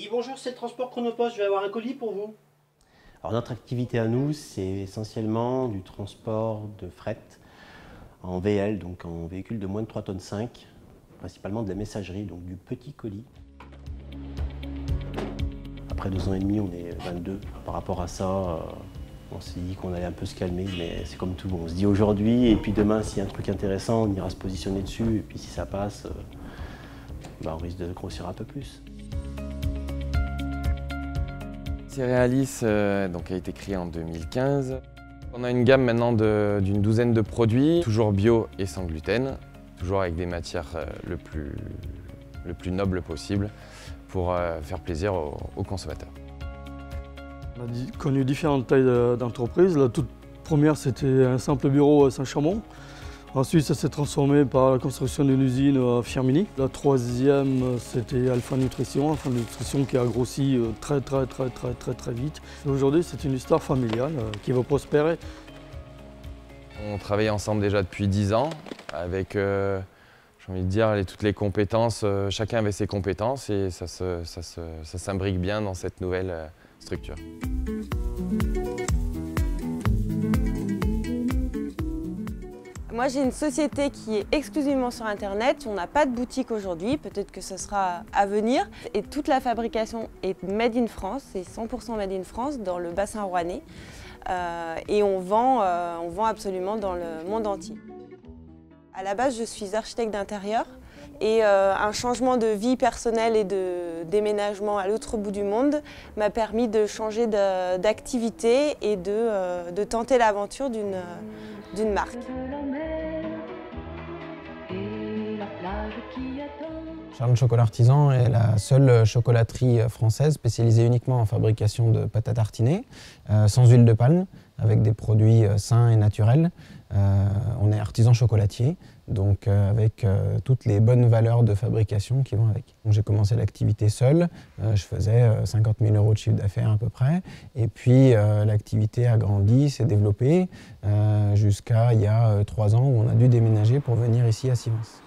Oui, bonjour, c'est le transport Chronopost, je vais avoir un colis pour vous. Alors notre activité à nous, c'est essentiellement du transport de fret en VL, donc en véhicule de moins de 3,5 tonnes, principalement de la messagerie, donc du petit colis. Après 2 ans et demi, on est 22. Par rapport à ça, on s'est dit qu'on allait un peu se calmer, mais c'est comme tout. On se dit aujourd'hui, et puis demain, s'il y a un truc intéressant, on ira se positionner dessus, et puis si ça passe, on risque de grossir un peu plus. Cerealis a été créé en 2015. On a une gamme maintenant d'une douzaine de produits, toujours bio et sans gluten, toujours avec des matières le plus noble possible pour faire plaisir aux consommateurs. On a connu différentes tailles d'entreprises. La toute première, c'était un simple bureau à Saint-Chamond. Ensuite, ça s'est transformé par la construction d'une usine à Firminy. La troisième, c'était Alpha Nutrition qui a grossi très vite. Aujourd'hui, c'est une histoire familiale qui va prospérer. On travaille ensemble déjà depuis 10 ans avec, j'ai envie de dire, toutes les compétences. Chacun avait ses compétences et ça s'imbrique bien dans cette nouvelle structure. Moi, j'ai une société qui est exclusivement sur Internet. On n'a pas de boutique aujourd'hui, peut-être que ce sera à venir. Et toute la fabrication est made in France, c'est 100% made in France dans le bassin rouennais. Et on vend absolument dans le monde entier. À la base, je suis architecte d'intérieur et un changement de vie personnelle et de déménagement à l'autre bout du monde m'a permis de changer d'activité et de tenter l'aventure d'une marque. Charles Chocolat Artisan est la seule chocolaterie française spécialisée uniquement en fabrication de pâte à tartiner, sans huile de palme, avec des produits sains et naturels. On est artisan chocolatier, donc avec toutes les bonnes valeurs de fabrication qui vont avec. J'ai commencé l'activité seul, je faisais 50 000 € de chiffre d'affaires à peu près, et puis l'activité a grandi, s'est développée, jusqu'à il y a 3 ans où on a dû déménager pour venir ici à Sivens.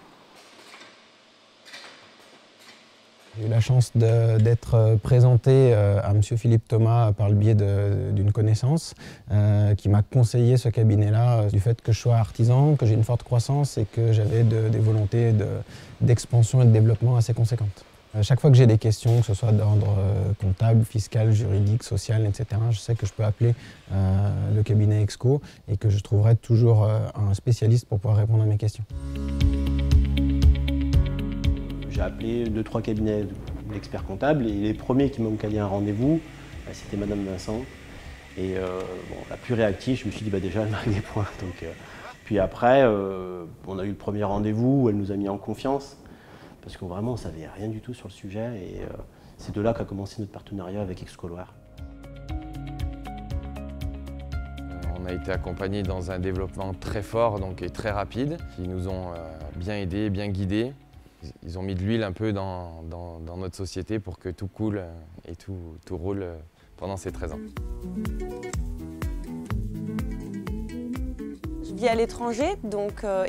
J'ai eu la chance d'être présenté à M. Philippe Thomas par le biais d'une connaissance qui m'a conseillé ce cabinet-là du fait que je sois artisan, que j'ai une forte croissance et que j'avais des volontés d'expansion et de développement assez conséquentes. Chaque fois que j'ai des questions, que ce soit d'ordre comptable, fiscal, juridique, social, etc., je sais que je peux appeler le cabinet Exco et que je trouverai toujours un spécialiste pour pouvoir répondre à mes questions. J'ai appelé 2-3 cabinets d'experts comptables et les premiers qui m'ont calé un rendez-vous, c'était Madame Vincent. Et la plus réactive, je me suis dit déjà elle marque des points. Donc, puis après, on a eu le premier rendez-vous où elle nous a mis en confiance parce qu'on vraiment on savait rien du tout sur le sujet et c'est de là qu'a commencé notre partenariat avec Excoloir. On a été accompagnés dans un développement très fort et très rapide qui nous ont bien aidés, bien guidés. Ils ont mis de l'huile un peu dans notre société pour que tout coule et tout roule pendant ces 13 ans. Je vis à l'étranger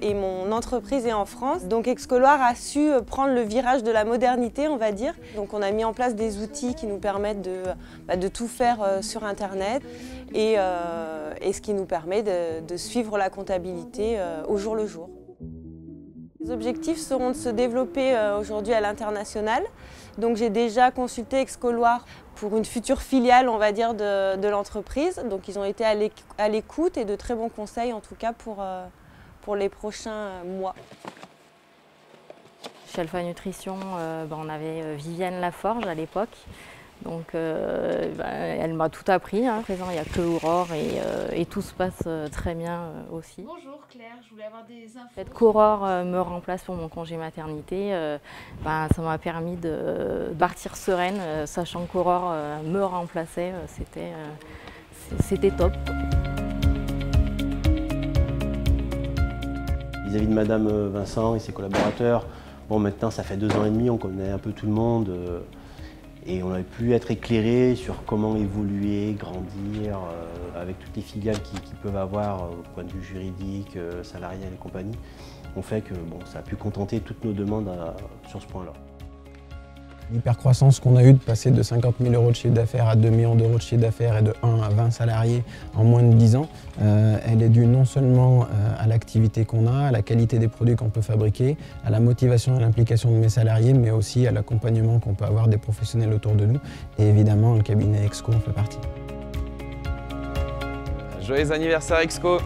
et mon entreprise est en France. Donc Excoloir a su prendre le virage de la modernité, on va dire. Donc on a mis en place des outils qui nous permettent de tout faire sur Internet et ce qui nous permet de suivre la comptabilité au jour le jour. Les objectifs seront de se développer aujourd'hui à l'international. Donc j'ai déjà consulté Excoloir pour une future filiale, on va dire, de l'entreprise. Donc ils ont été à l'écoute et de très bons conseils, en tout cas pour les prochains mois. Chez Alpha Nutrition, on avait Viviane Laforge à l'époque. Donc elle m'a tout appris. À présent, il n'y a que Aurore et tout se passe très bien aussi. Bonjour Claire, je voulais avoir des infos. Le fait qu'Aurore me remplace pour mon congé maternité, ça m'a permis de partir sereine, sachant qu'Aurore me remplaçait, c'était top. Vis-à-vis de Madame Vincent et ses collaborateurs, maintenant ça fait 2 ans et demi, on connaît un peu tout le monde. Et on a pu être éclairé sur comment évoluer, grandir, avec toutes les filiales qu'ils peuvent avoir au point de vue juridique, salarial et compagnie. On fait que ça a pu contenter toutes nos demandes sur ce point-là. L'hypercroissance qu'on a eue de passer de 50 000 € de chiffre d'affaires à 2 millions d'euros de chiffre d'affaires et de 1 à 20 salariés en moins de 10 ans, elle est due non seulement à l'activité qu'on a, à la qualité des produits qu'on peut fabriquer, à la motivation et l'implication de mes salariés, mais aussi à l'accompagnement qu'on peut avoir des professionnels autour de nous. Et évidemment, le cabinet Exco en fait partie. Joyeux anniversaire Exco!